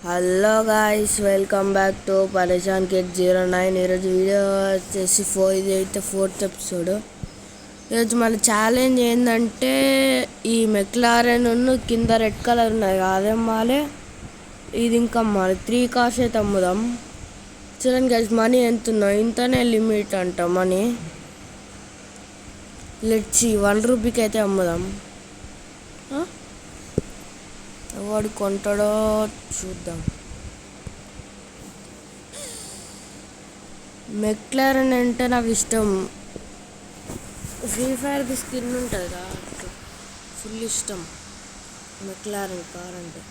Hello guys, welcome back to పరేషాన్ kid 09. ఈరోజు video వచ్చేసి ఇది అయితే 4th ఎపిసోడ్. ఈరోజు మన ఛాలెంజ్ ఏంటంటే ఈ మెక్లారెన్ కింద రెడ్ కలర్ ఉన్నాయి అదే అమ్మాలి, ఇది ఇంకా అమ్మాలి. 3 కార్స్ అయితే అమ్ముదాం. చూడండి గైస్, మనీ ఎంత ఉందో ఇంతనే లిమిట్ అంట మనీ. లెట్స్ 1 రూపీకి అయితే అమ్ముదాం. ఎవడు కొంటాడో చూద్దాం. మెక్లారెన్ అంటే నాకు ఇష్టం. ఫ్రీ ఫైర్ది స్కిన్ ఉంటుంది కదా, ఫుల్ ఇష్టం మెక్లారెన్ కార్ అంటే.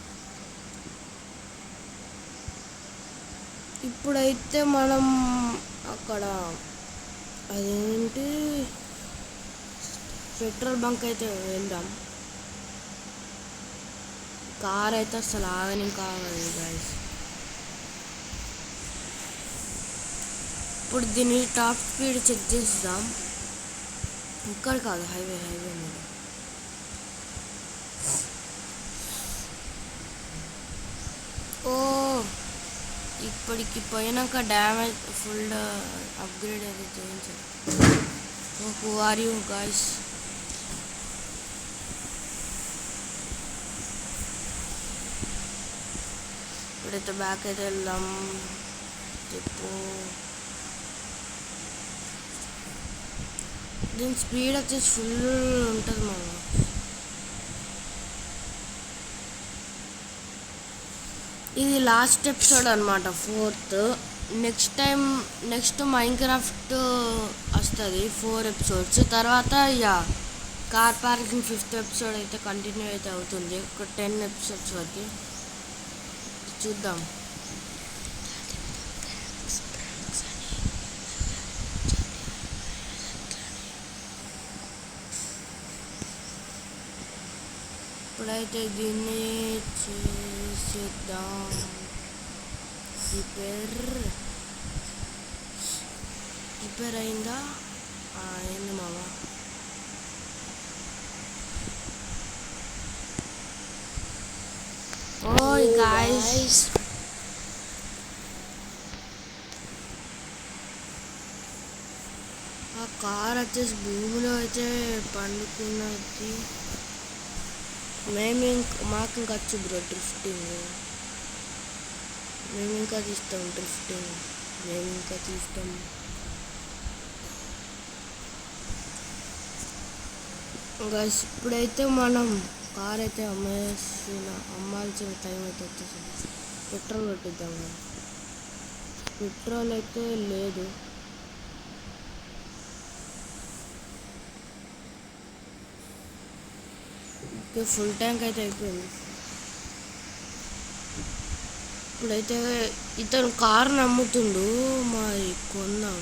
ఇప్పుడైతే మనం అక్కడ అదేంటి పెట్రోల్ బంక్ అయితే వెళ్దాం. కార్ అయితే అసలు ఆగని కావాలి గాయస్. ఇప్పుడు దీని టాప్ స్పీడ్ చెక్ చేద్దాం. ఇక్కడ కాదు, హైవే మీద. ఓ, ఇప్పటికి పోయినాక డ్యామేజ్ ఫుల్ అప్గ్రేడ్ అయితే చేయించాలి. Who are you guys? ఇప్పుడైతే బ్యాక్ అయితే వెళ్దాం. చెప్పు, దీని స్పీడ్ వచ్చేసి ఫుల్ ఉంటుంది మనం. ఇది లాస్ట్ ఎపిసోడ్ అనమాట, 4th. నెక్స్ట్ మైన్క్రాఫ్ట్ వస్తుంది 4 ఎపిసోడ్స్ తర్వాత. ఇక కార్ పార్కింగ్ 5th ఎపిసోడ్ అయితే కంటిన్యూ అయితే అవుతుంది. ఒక 10 ఎపిసోడ్స్ వరకు చూద్దాం. ఇప్పుడైతే దీన్ని చేసేద్దాం. రిపేర్ అయిందా? అయింది మామ. ఓయ్ గాయ్స్, ఆ కార్ వచ్చేసి భూమిలో అయితే పండుకున్నది. మాకు ఇంకా వచ్చు బ్రో డ్రిఫ్టింగ్. మేము ఇంకా తీస్తాం డ్రిఫ్టింగ్, మేము ఇంకా తీస్తాం. గాయ్స్, ఇప్పుడైతే మనం కార్ అయితే అమ్మాల్సిన టైం అయితే వచ్చేసింది. పెట్రోల్ కొట్టిద్దాం. పెట్రోల్ అయితే లేదు. ఫుల్ ట్యాంక్ అయితే అయిపోయింది. ఇప్పుడైతే ఇతను కార్ నమ్ముతుండు, మరి కొందాం.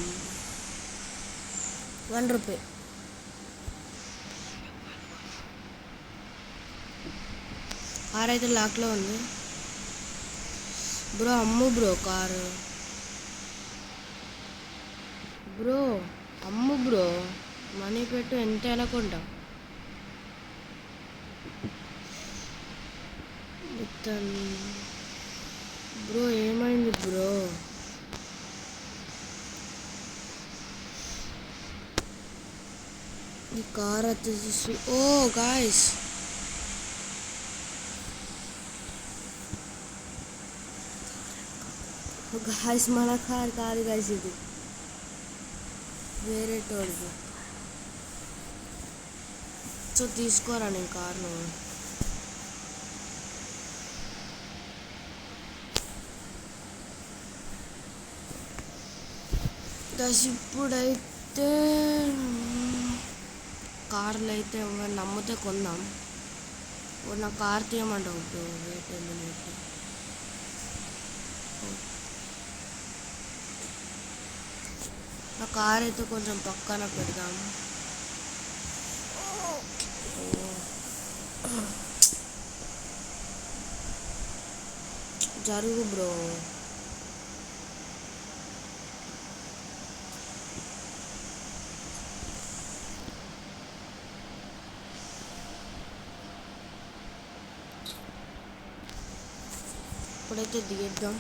1 రూపీ. కార్ అయితే లాక్లో ఉంది బ్రో. అమ్ము బ్రో కారు బ్రో, అమ్ము బ్రో. మనీ పెట్టు, ఎంత అనుకుంటా. బ్రో ఏమైంది బ్రో? ఈ కార్ వచ్చేసి ఓ గాయ్స్, మన కార్ కాదు గాయ్స్, ఇది వేరే టోర్ది. సో తీసుకోరా నేను కార్ను. ఇప్పుడైతే కార్లు అయితే నమ్మితే కొందాం. నా కార్ తీయమంటావు బ్రో? Wait minute. నా కార్ అయితే కొంచెం పక్కన పెడదాం. జరుగు బ్రో. ఇప్పుడైతే దిగేద్దాం.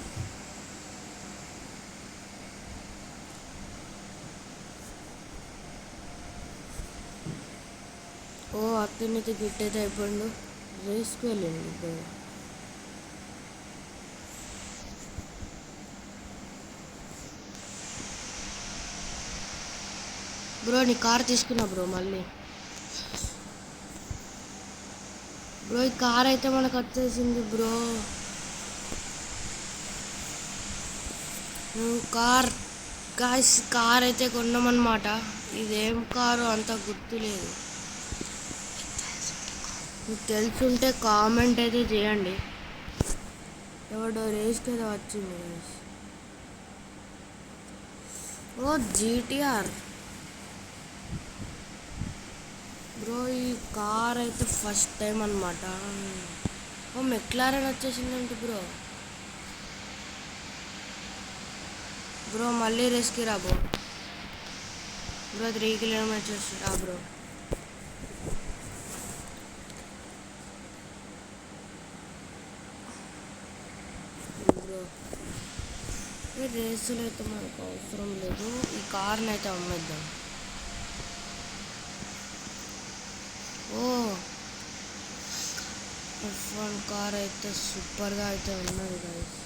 ఓ అతనైతే గిట్ అయితే అయిపోయిండు. రేస్కి వెళ్ళండి ఇప్పుడు. బ్రో నీ కార్ తీసుకున్నా బ్రో. మళ్ళీ బ్రో ఈ కార్ అయితే మనకు వచ్చేసింది బ్రో. కార్ అయితే కొన్నామన్నమాట. ఇదేం కారు అంత గుర్తులేదు. మీకు తెలుసుంటే కామెంట్ అయితే చేయండి. ఎవడో రేస్కి అయితే వచ్చింది గైస్. ఓ జీటీఆర్ బ్రో. ఈ కార్ అయితే ఫస్ట్ టైం అన్నమాట. ఓ మెక్లారెన్ వచ్చేసిందంటే బ్రో. బ్రో మళ్ళీ రేస్కి రా బ్రో. 3 కిలోమీటర్స్ రా బ్రో. బ్రో ఈ రేసులు అయితే మనకు అవసరం లేదు. ఈ కార్ని అయితే అమ్మేద్దాం. ఓ F1 కార్ అయితే సూపర్గా అయితే ఉన్నది గైస్.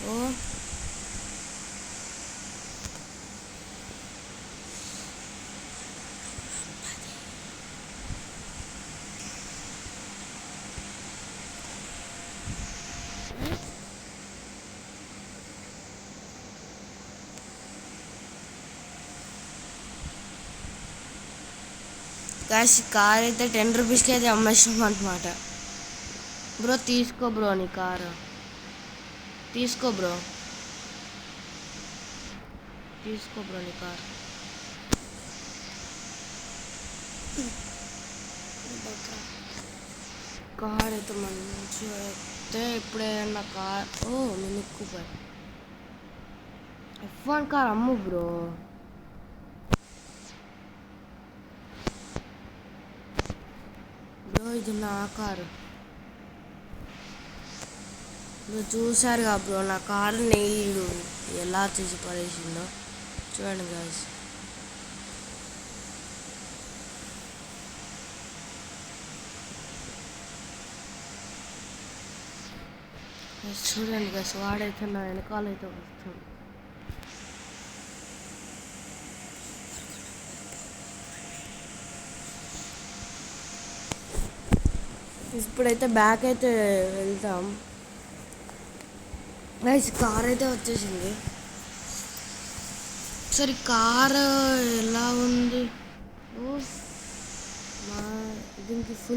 ఓ గాయస్ కార్ అయితే 10 రూపీస్కి అయితే అమ్మేసాం అనమాట. బ్రో తీసుకో బ్రో నీ కారు. తీసుకో బ్రో నీ కార్. కార్ అయితే మంచిగా అయితే ఇప్పుడేదన్నా కార్. ఓ నేను ఎక్కువ F1 కార్ అమ్ము బ్రో. బ్రో ఇది నా కారు. మీరు చూసారుగా బ్రో నా కారు నెయ్యిడు ఎలా తీసి పడేసిందో చూడండి గాయస్. చూడండి గాయస్ వాడైతే నా వెనకాలైతే వస్తాడు. ఇప్పుడైతే బ్యాక్ అయితే వెళ్తాం గైస్. కార్ అయితే వచ్చేసింది. సరే కార్ ఎలా ఉంది? ఓ మా దీనికి ఫుల్